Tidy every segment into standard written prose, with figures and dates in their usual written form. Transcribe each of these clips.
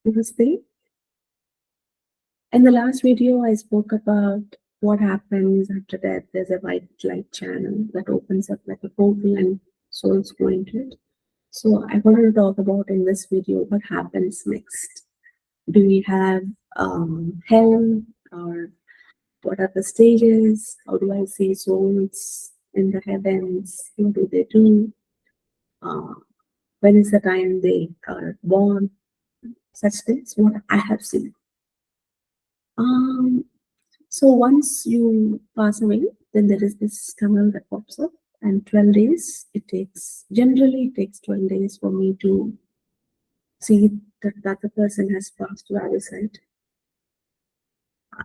Namaste. In the last video, I spoke about what happens after death. There's a white light channel that opens up like a portal and souls go into it. So I wanted to talk about in this video what happens next. Do we have hell, or what are the stages? How do I see souls in the heavens? What do they do? Uh, when is the time they are born? Such things. What I have seen. Um, So once you pass away, then there is this tunnel that pops up, and 12 days generally it takes 12 days for me to see that the person has passed to the other side.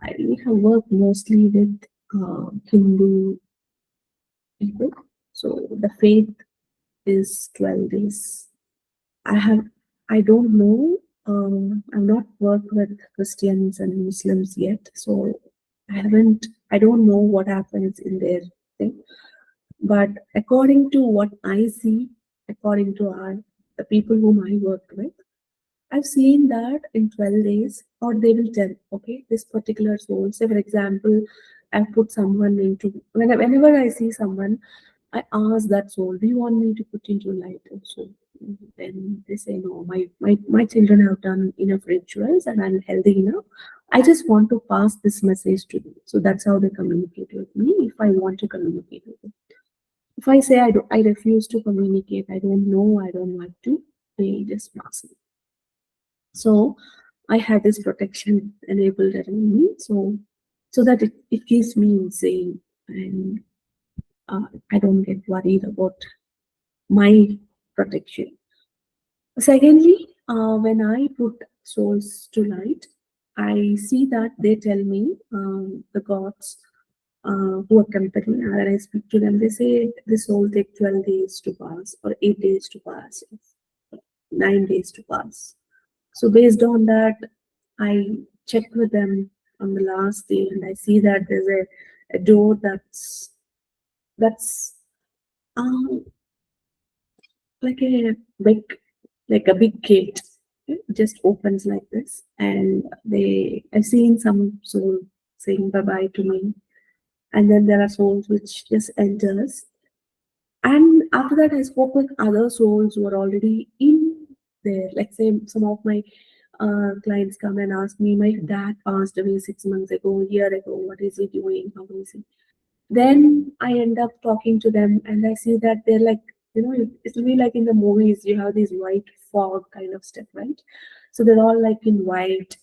I have worked mostly with Hindu people, so the faith is 12 days. I don't know, I've not worked with Christians and Muslims yet, so I don't know what happens in their thing. But according to what I see, according to the people whom I worked with, I've seen that in 12 days, or they will tell, okay, this particular soul. Say, for example, I've put someone into, whenever I see someone, I ask that soul, do you want me to put into light also? Then they say, no, my children have done enough rituals and I'm healthy enough. I just want to pass this message to you. So that's how they communicate with me if I want to communicate with them. If I say I refuse to communicate, I don't know, I don't want to, they just pass it. So I had this protection enabled around me, so that it keeps me insane, and I don't get worried about my protection. Secondly, when I put souls to light, I see that they tell me, the gods who accompany me, when I speak to them, they say this soul take 12 days to pass, or 8 days to pass, or 9 days to pass. So based on that, I check with them on the last day, and I see that there's a door that's um, like a big like a big gate. It just opens like this, and I've seen some soul saying bye bye to me, and then there are souls which just enters. And after that, I spoke with other souls who are already in there. Like, say, some of my clients come and ask me, my dad passed away 6 months ago, a year ago. What is he doing? How is he? Then I end up talking to them, and I see that they're like, it'll be like in the movies, you have these white fog kind of stuff, right? So they're all like in white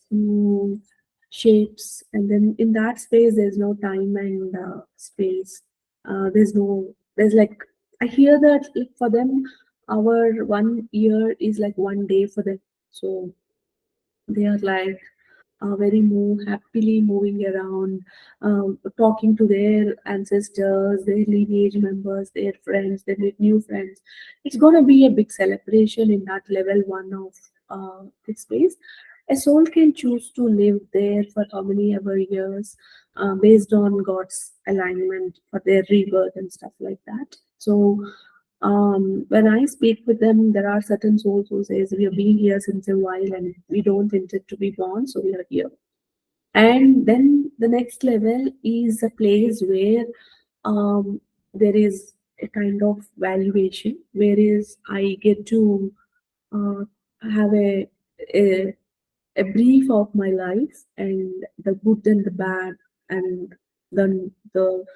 shapes, and then in that space, there's no time and space. There's like, I hear that, like, for them, our 1 year is like 1 day for them. So they are like happily moving around, talking to their ancestors, their lineage members, their friends, their new friends. It's going to be a big celebration in that level one of this space. A soul can choose to live there for how many ever years, based on God's alignment for their rebirth and stuff like that. So when I speak with them, there are certain souls who says we have been here since a while and we don't intend to be born, so we are here. And then the next level is a place where there is a kind of valuation, whereas I get to uh, have a brief of my life and the good and the bad, and then the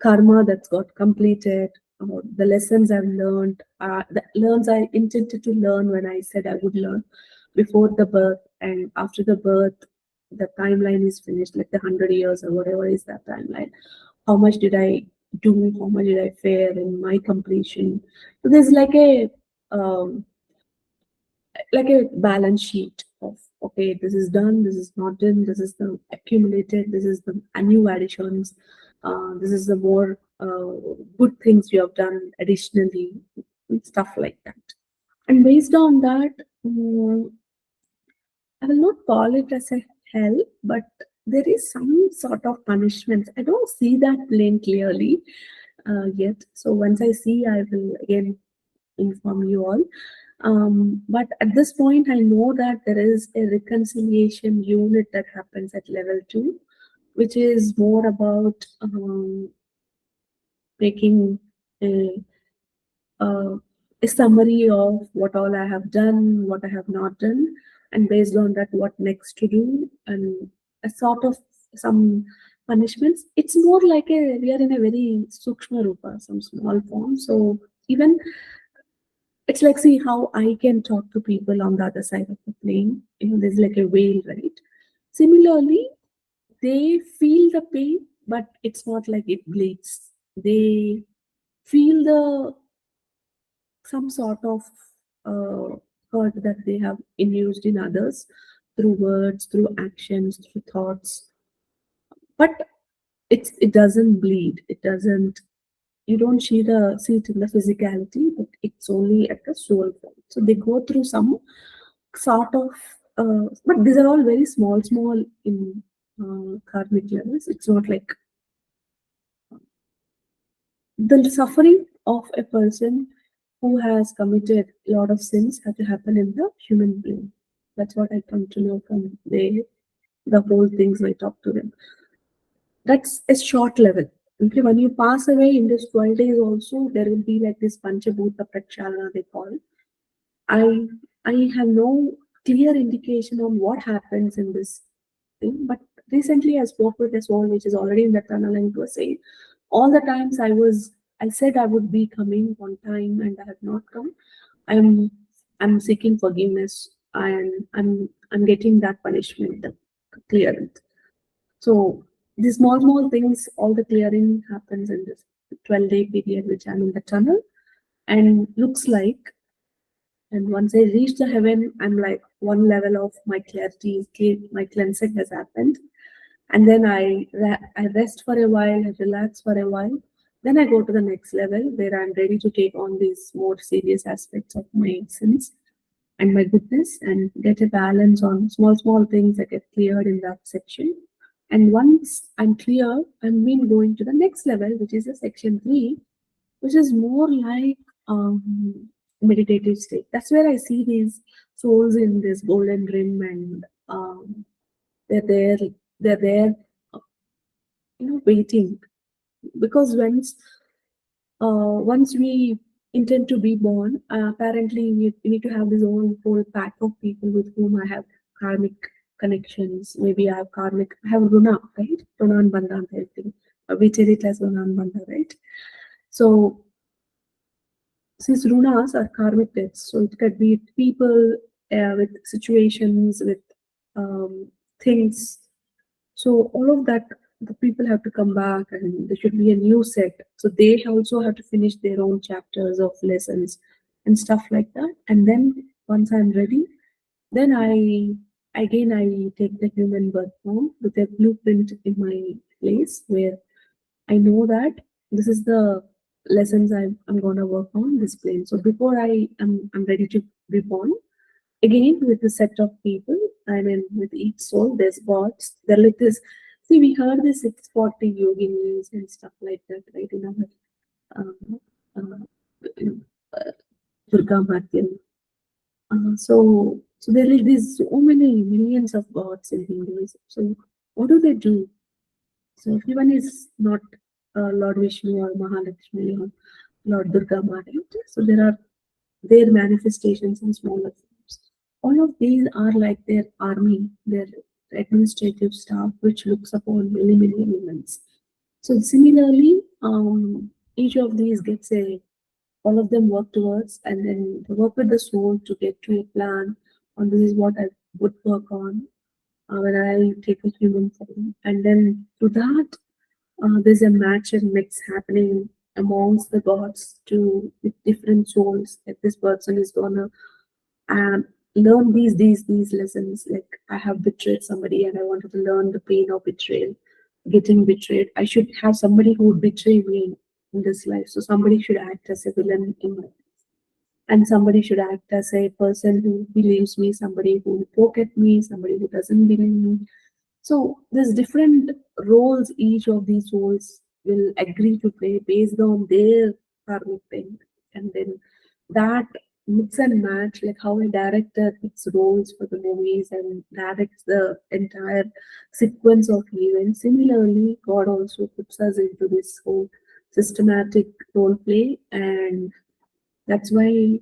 karma that's got completed, the lessons I've learned, the learns I intended to learn when I said I would learn before the birth and after the birth. The timeline is finished, like the 100 years or whatever is that timeline. How much did I do? How much did I fare in my completion? So there's um, like a balance sheet of, okay, this is done, this is not done, this is the accumulated, this is the new additions, this is the more good things you have done additionally, and stuff like that. And based on that, I will not call it as a hell, but there is some sort of punishment. I don't see that plain clearly yet, so once I see, I will again inform you all. But at this point, I know that there is a reconciliation unit that happens at level 2, which is more about making a, uh, a summary of what all I have done, what I have not done, and based on that, what next to do, and a sort of some punishments. It's more like we are in a very sukshma rupa, some small form. So even it's like, see how I can talk to people on the other side of the plane. There's like a veil, right? Similarly, they feel the pain, but it's not like it bleeds. They feel the some sort of uh, hurt that they have induced in others through words, through actions, through thoughts. But it doesn't bleed. It doesn't. You don't see it in the physicality, but it's only at the soul form. So they go through some sort of. But these are all very small in karmic levels. It's not like the suffering of a person who has committed a lot of sins have to happen in the human being. That's what I come to know from the whole things I talk to them. That's a short level. Okay, when you pass away in this 12 days also, there will be like this Panchabhuta Prakshana they call. I I have no clear indication on what happens in this thing, but recently I spoke with a soul which is already in the tunnel and it was saying all the times I said I would be coming on time and I have not come. I'm I'm seeking forgiveness and I'm getting that punishment clearance. So these small things, all the clearing happens in this 12-day period which I'm in the tunnel and looks like and once I reach the heaven, I'm like one level of my clarity is clear, my cleansing has happened. And then I rest for a while, I relax for a while. Then I go to the next level where I'm ready to take on these more serious aspects of my sins and my goodness and get a balance on small things that get cleared in that section. And once I'm clear, I'm been going to the next level, which is the section 3, which is more like meditative state. That's where I see these souls in this golden rim, and they're there, they're there, waiting. Because once we intend to be born, apparently we need to have this whole pack of people with whom I have karmic connections. Maybe I have Runa, right? Runa and Bandha, I think. We tell it as Runa and Bandha, right? So since runas are karmic debts, so it could be people with situations, with um, things. So all of that, the people have to come back, and there should be a new set. So they also have to finish their own chapters of lessons and stuff like that. And then once I'm ready, then I take the human birth form with a blueprint in my place where I know that this is the lessons I'm going to work on this plane. So before I'm ready to be born, again with a set of people, I mean, with each soul, there's gods. They're like this. See, we heard the 640 yoginis and stuff like that, right? Um, in Durga Matyam. So there are like these so many millions of gods in Hinduism. So what do they do? So everyone is not Lord Vishnu or Mahalakshmi or Lord Durga Ma, right? So there are their manifestations in smaller forms. All of these are like their army, their administrative staff, which looks upon many elements. So similarly, each of these gets all of them work towards, and then they work with the soul to get to a plan. On this is what I would work on when I take a human form, and then through that there's a match and mix happening amongst the gods to with different souls. Like this person is gonna learn these lessons. Like I have betrayed somebody and I wanted to learn the pain of betrayal, getting betrayed. I should have somebody who would betray me in this life. So somebody should act as a villain in my, and somebody should act as a person who believes me, somebody who will poke at me, somebody who doesn't believe me. So there's different roles each of these souls will agree to play based on their karmic thing. And then that mix and match, like how a director picks roles for the movies and directs the entire sequence of events. Similarly, God also puts us into this whole systematic role play, and that's why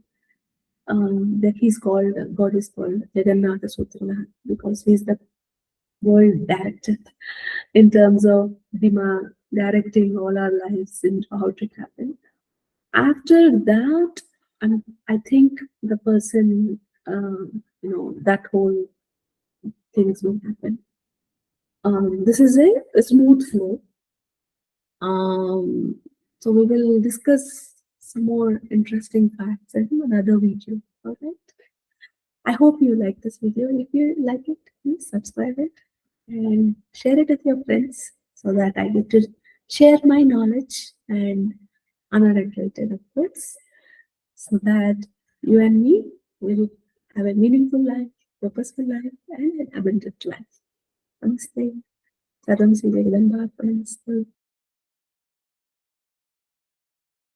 that he's called God is called Jagannatha Sutranath, because he's the world director in terms of directing all our lives and how it happen. After that, I think the person, that whole things will happen. This is a smooth flow. Um, so we will discuss some more interesting facts in another video. All right. I hope you like this video. If you like it, please subscribe it and share it with your friends so that I get to share my knowledge and unadulterated, of course, so that you and me will have a meaningful life, purposeful life, and an abundant life. Namaste. Saram Sri Jagdamba.